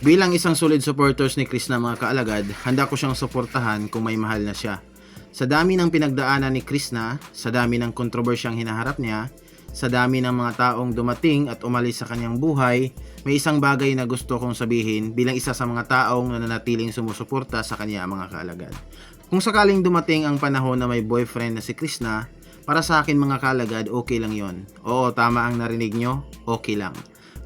Bilang isang solid supporters ni Krishna mga kaalagad, handa ko siyang suportahan kung may mahal na siya. Sa dami ng pinagdaanan ni Krishna, sa dami ng kontrobersyang hinaharap niya, sa dami ng mga taong dumating at umalis sa kanyang buhay, may isang bagay na gusto kong sabihin bilang isa sa mga taong nananatiling sumusuporta sa kanya mga kaalagad. Kung sakaling dumating ang panahon na may boyfriend na si Krishna, para sa akin mga kaalagad, okay lang yon. Oo, tama ang narinig nyo, okay lang.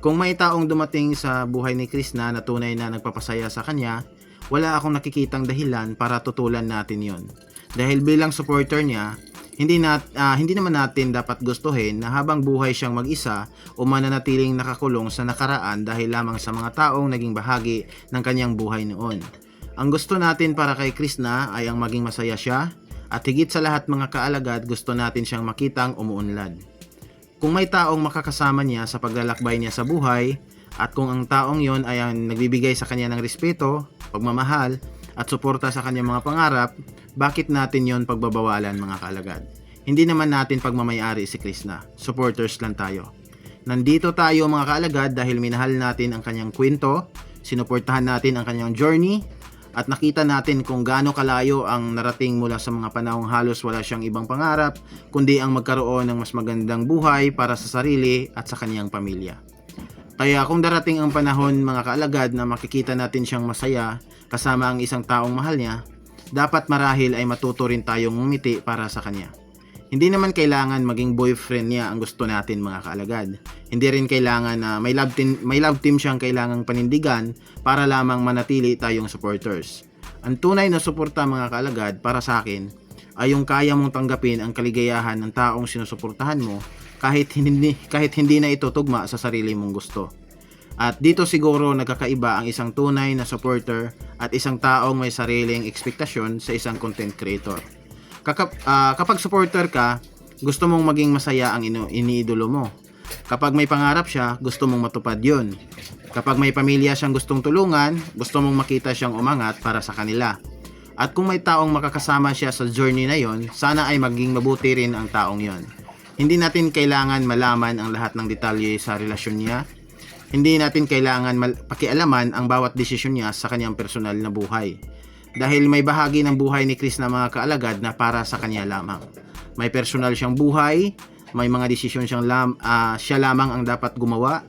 Kung may taong dumating sa buhay ni Krishna na tunay na nagpapasaya sa kanya, wala akong nakikitang dahilan para tutulan natin yon. Dahil bilang supporter niya, hindi naman natin dapat gustuhin na habang buhay siyang mag-isa o mananatiling nakakulong sa nakaraan dahil lamang sa mga taong naging bahagi ng kanyang buhay noon. Ang gusto natin para kay Krishna ay ang maging masaya siya, at higit sa lahat mga kaalagad, gusto natin siyang makitang umuunlad. Kung may taong makakasama niya sa paglalakbay niya sa buhay, at kung ang taong yon ay ang nagbibigay sa kanya ng respeto, pagmamahal, at suporta sa kanyang mga pangarap, bakit natin yon pagbabawalan mga kaalagad? Hindi naman natin pagmamayari si Krishna, supporters lang tayo. Nandito tayo mga kaalagad dahil minahal natin ang kanyang kwento, sinuportahan natin ang kanyang journey, at nakita natin kung gaano kalayo ang narating mula sa mga panahong halos wala siyang ibang pangarap, kundi ang magkaroon ng mas magandang buhay para sa sarili at sa kanyang pamilya. Kaya kung darating ang panahon mga kaalagad na makikita natin siyang masaya kasama ang isang taong mahal niya, dapat marahil ay matuto rin tayong ngumiti para sa kanya. Hindi naman kailangan maging boyfriend niya ang gusto natin mga kaalagad. Hindi rin kailangan na may love team siyang kailangang panindigan para lamang manatili tayong supporters. Ang tunay na suporta mga kaalagad para sa akin ay yung kaya mong tanggapin ang kaligayahan ng taong sinusuportahan mo kahit hindi na ito tugma sa sarili mong gusto. At dito siguro nagkakaiba ang isang tunay na supporter at isang taong may sariling ekspektasyon sa isang content creator. Kapag supporter ka, gusto mong maging masaya ang iniidolo mo. Kapag may pangarap siya, gusto mong matupad yun. Kapag may pamilya siyang gustong tulungan, gusto mong makita siyang umangat para sa kanila. At kung may taong makakasama siya sa journey na yon, sana ay maging mabuti rin ang taong yon. Hindi natin kailangan malaman ang lahat ng detalye sa relasyon niya. Hindi natin kailangan pakialaman ang bawat desisyon niya sa kanyang personal na buhay. Dahil may bahagi ng buhay ni Krishna mga kaalagad na para sa kanya lamang. May personal siyang buhay, may mga desisyon siya lamang ang dapat gumawa.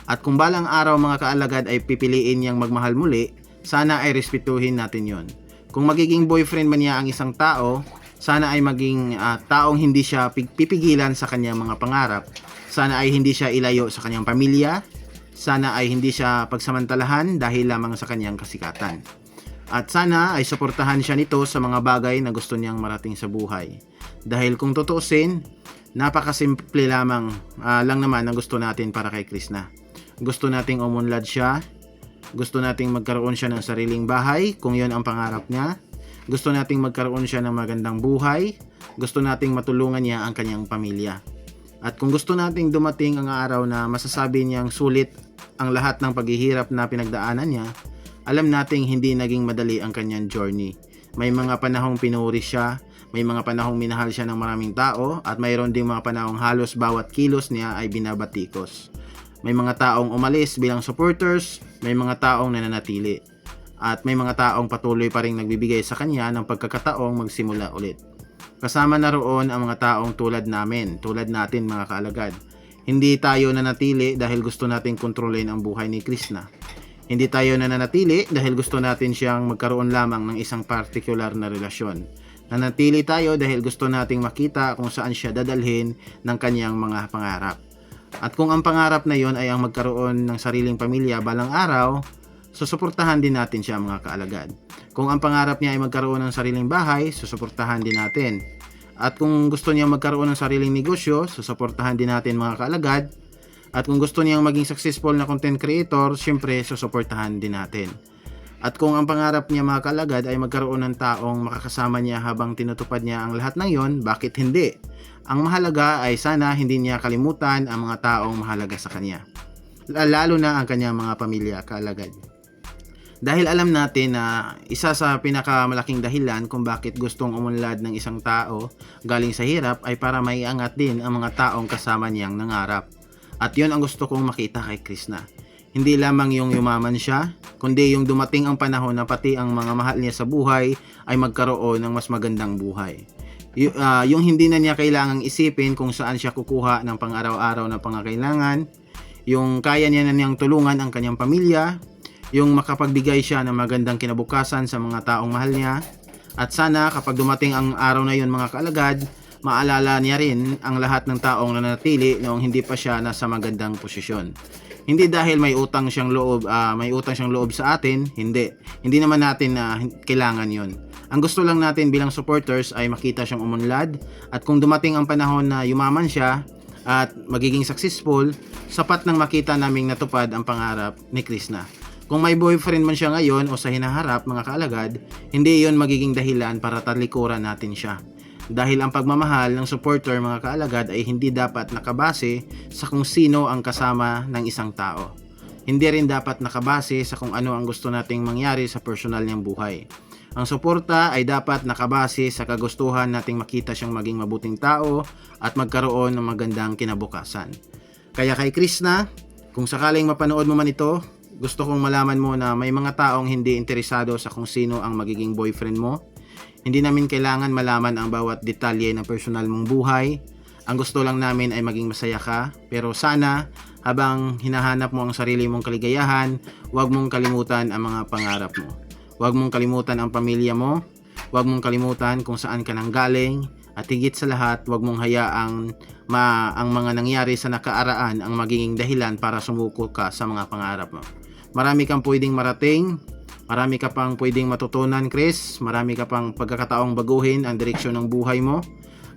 At kung balang araw mga kaalagad ay pipiliin niyang magmahal muli, sana ay respetuhin natin yon. Kung magiging boyfriend man niya ang isang tao, sana ay maging taong hindi siya pipigilan sa kanyang mga pangarap. Sana ay hindi siya ilayo sa kanyang pamilya. Sana ay hindi siya pagsamantalahan dahil lamang sa kanyang kasikatan. At sana ay suportahan siya nito sa mga bagay na gusto niyang marating sa buhay. Dahil kung tutuusin, napakasimple lang naman ang gusto natin para kay Krishna. Gusto nating umunlad siya. Gusto nating magkaroon siya ng sariling bahay kung yon ang pangarap niya. Gusto nating magkaroon siya ng magandang buhay. Gusto nating matulungan niya ang kanyang pamilya. At kung gusto nating dumating ang araw na masasabi niyang sulit ang lahat ng paghihirap na pinagdaanan niya, alam nating hindi naging madali ang kanyang journey. May mga panahong pinuri siya, may mga panahong minahal siya ng maraming tao, at mayroon ding mga panahong halos bawat kilos niya ay binabatikos. May mga taong umalis bilang supporters, may mga taong nananatili, at may mga taong patuloy pa ring nagbibigay sa kanya ng pagkakataong magsimula ulit. Kasama na roon ang mga taong tulad natin mga kaalagad. Hindi tayo nanatili dahil gusto nating kontrolin ang buhay ni Krishna. Hindi tayo nananatili dahil gusto natin siyang magkaroon lamang ng isang particular na relasyon. Nanatili tayo dahil gusto nating makita kung saan siya dadalhin ng kanyang mga pangarap. At kung ang pangarap na yon ay ang magkaroon ng sariling pamilya balang araw, susuportahan din natin siya mga kaalagad. Kung ang pangarap niya ay magkaroon ng sariling bahay, susuportahan din natin. At kung gusto niya magkaroon ng sariling negosyo, susuportahan din natin mga kaalagad. At kung gusto niyang maging successful na content creator, syempre susuportahan din natin. At kung ang pangarap niya mga kaalagad ay magkaroon ng taong makakasama niya habang tinutupad niya ang lahat ng yon, bakit hindi? Ang mahalaga ay sana hindi niya kalimutan ang mga taong mahalaga sa kanya. Lalo na ang kanyang mga pamilya kaalagad. Dahil alam natin na isa sa pinakamalaking dahilan kung bakit gustong umunlad ng isang tao galing sa hirap ay para maiangat din ang mga taong kasama niyang nangarap. At yun ang gusto kong makita kay Krishna. Hindi lamang yung yumaman siya, kundi yung dumating ang panahon na pati ang mga mahal niya sa buhay ay magkaroon ng mas magandang buhay. Yung hindi na niya kailangang isipin kung saan siya kukuha ng pang-araw-araw na pangangailangan, yung kaya niya na niyang tulungan ang kanyang pamilya, yung makapagbigay siya ng magandang kinabukasan sa mga taong mahal niya, at sana kapag dumating ang araw na yun mga kaalagad, maalala niya rin ang lahat ng taong nanatili noong hindi pa siya nasa magandang posisyon. Hindi dahil may utang siyang loob sa atin, hindi naman natin na kailangan yon. Ang gusto lang natin bilang supporters ay makita siyang umunlad, at kung dumating ang panahon na yumaman siya at magiging successful, sapat nang makita naming natupad ang pangarap ni Krishna. Kung may boyfriend man siya ngayon o sa hinaharap mga kaalagad, hindi iyon magiging dahilan para talikuran natin siya. Dahil ang pagmamahal ng supporter mga kaalagad ay hindi dapat nakabase sa kung sino ang kasama ng isang tao. Hindi rin dapat nakabase sa kung ano ang gusto nating mangyari sa personal niyang buhay. Ang suporta ay dapat nakabase sa kagustuhan nating makita siyang maging mabuting tao at magkaroon ng magandang kinabukasan. Kaya kay Krishna, kung sakaling mapanood mo man ito, gusto kong malaman mo na may mga taong hindi interesado sa kung sino ang magiging boyfriend mo. Hindi namin kailangan malaman ang bawat detalye ng personal mong buhay. Ang gusto lang namin ay maging masaya ka. Pero sana, habang hinahanap mo ang sarili mong kaligayahan, huwag mong kalimutan ang mga pangarap mo. Huwag mong kalimutan ang pamilya mo. Huwag mong kalimutan kung saan ka nanggaling. At higit sa lahat, huwag mong hayaang ang mga nangyari sa nakaraan ang magiging dahilan para sumuko ka sa mga pangarap mo. Marami kang pwedeng marating. Marami ka pang pwedeng matutunan, Chris. Marami ka pang pagkakataong baguhin ang direksyon ng buhay mo.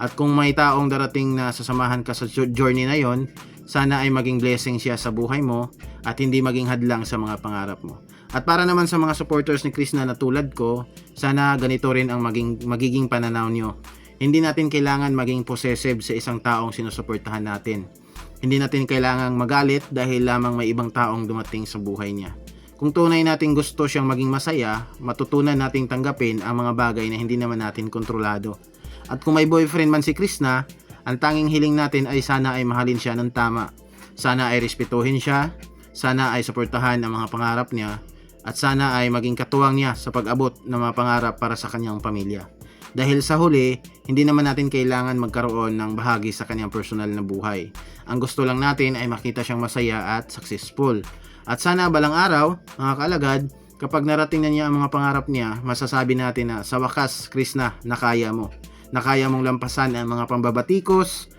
At kung may taong darating na sasamahan ka sa journey na yon, sana ay maging blessing siya sa buhay mo at hindi maging hadlang sa mga pangarap mo. At para naman sa mga supporters ni Krishna na tulad ko, sana ganito rin ang magiging pananaw nyo. Hindi natin kailangan maging possessive sa isang taong sinusuportahan natin. Hindi natin kailangang magalit dahil lamang may ibang taong dumating sa buhay niya. Kung tunay nating gusto siyang maging masaya, matutunan nating tanggapin ang mga bagay na hindi naman natin kontrolado. At kung may boyfriend man si Krishna, ang tanging hiling natin ay sana ay mahalin siya ng tama. Sana ay respetuhin siya, sana ay suportahan ang mga pangarap niya, at sana ay maging katuwang niya sa pag-abot ng mga pangarap para sa kanyang pamilya. Dahil sa huli, hindi naman natin kailangan magkaroon ng bahagi sa kanyang personal na buhay. Ang gusto lang natin ay makita siyang masaya at successful. At sana balang araw, mga kaalagad, kapag narating na niya ang mga pangarap niya, masasabi natin na sa wakas, Krishna, nakaya mo. Nakaya mong lampasan ang mga pambabatikos,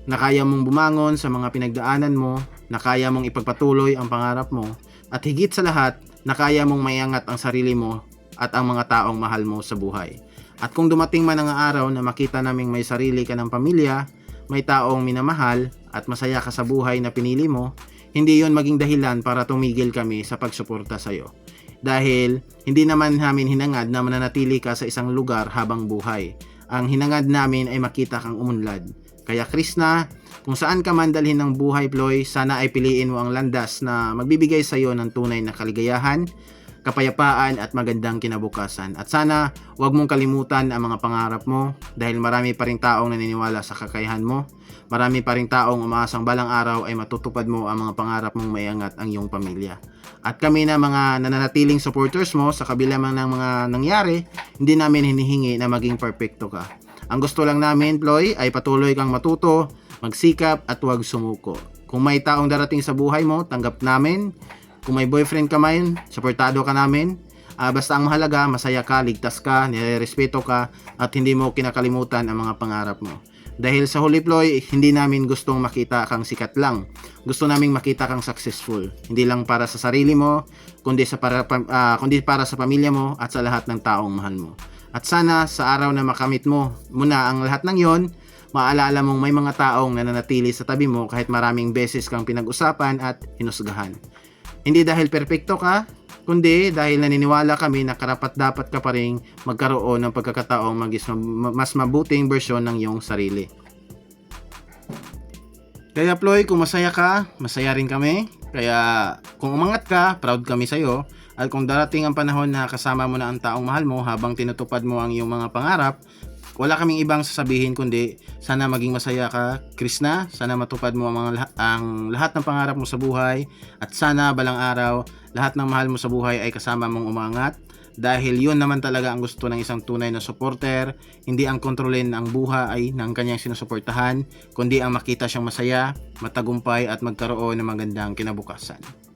nakaya mong bumangon sa mga pinagdaanan mo, nakaya mong ipagpatuloy ang pangarap mo, at higit sa lahat, nakaya mong maiangat ang sarili mo at ang mga taong mahal mo sa buhay. At kung dumating man ang araw na makita naming may sarili ka ng pamilya, may taong minamahal at masaya ka sa buhay na pinili mo, hindi yon maging dahilan para tumigil kami sa pagsuporta sa iyo. Dahil hindi naman namin hinangad na mananatili ka sa isang lugar habang buhay. Ang hinangad namin ay makita kang umunlad. Kaya Krishna, kung saan ka man dalhin ng buhay, Ploy, sana ay piliin mo ang landas na magbibigay sa iyo ng tunay na kaligayahan, kapayapaan at magandang kinabukasan. At sana huwag mong kalimutan ang mga pangarap mo dahil marami pa ring taong naniniwala sa kakayahan mo. Marami pa ring taong umaasang balang araw ay matutupad mo ang mga pangarap mong maiangat ang iyong pamilya. At kami na mga nananatiling supporters mo sa kabila man ng mga nangyari, hindi namin hinihingi na maging perfecto ka. Ang gusto lang namin, Ploy, ay patuloy kang matuto, magsikap at huwag sumuko. Kung may taong darating sa buhay mo, tanggap namin. Kung may boyfriend ka man, suportado ka namin. Basta ang mahalaga, masaya ka, ligtas ka, nirerespeto ka, at hindi mo kinakalimutan ang mga pangarap mo. Dahil sa huli, Ploy, hindi namin gustong makita kang sikat lang. Gusto naming makita kang successful. Hindi lang para sa sarili mo, kundi para sa pamilya mo at sa lahat ng taong mahal mo. At sana sa araw na makamit mo muna ang lahat ng yon, maalala mong may mga taong nananatili sa tabi mo kahit maraming beses kang pinag-usapan at hinusgahan. Hindi dahil perpekto ka, kundi dahil naniniwala kami na karapat-dapat ka pa rin magkaroon ng pagkakataong mas mabuting bersyon ng iyong sarili. Kaya Ploy, kung masaya ka, masaya rin kami. Kaya kung umangat ka, proud kami sa'yo. At kung darating ang panahon na kasama mo na ang taong mahal mo habang tinutupad mo ang iyong mga pangarap, wala kaming ibang sasabihin kundi sana maging masaya ka, Krishna. Sana matupad mo ang lahat ng pangarap mo sa buhay, at sana balang araw lahat ng mahal mo sa buhay ay kasama mong umangat, dahil yun naman talaga ang gusto ng isang tunay na supporter. Hindi ang kontrolin ang buhay ng kanyang sinusuportahan, kundi ang makita siyang masaya, matagumpay at magkaroon ng magandang kinabukasan.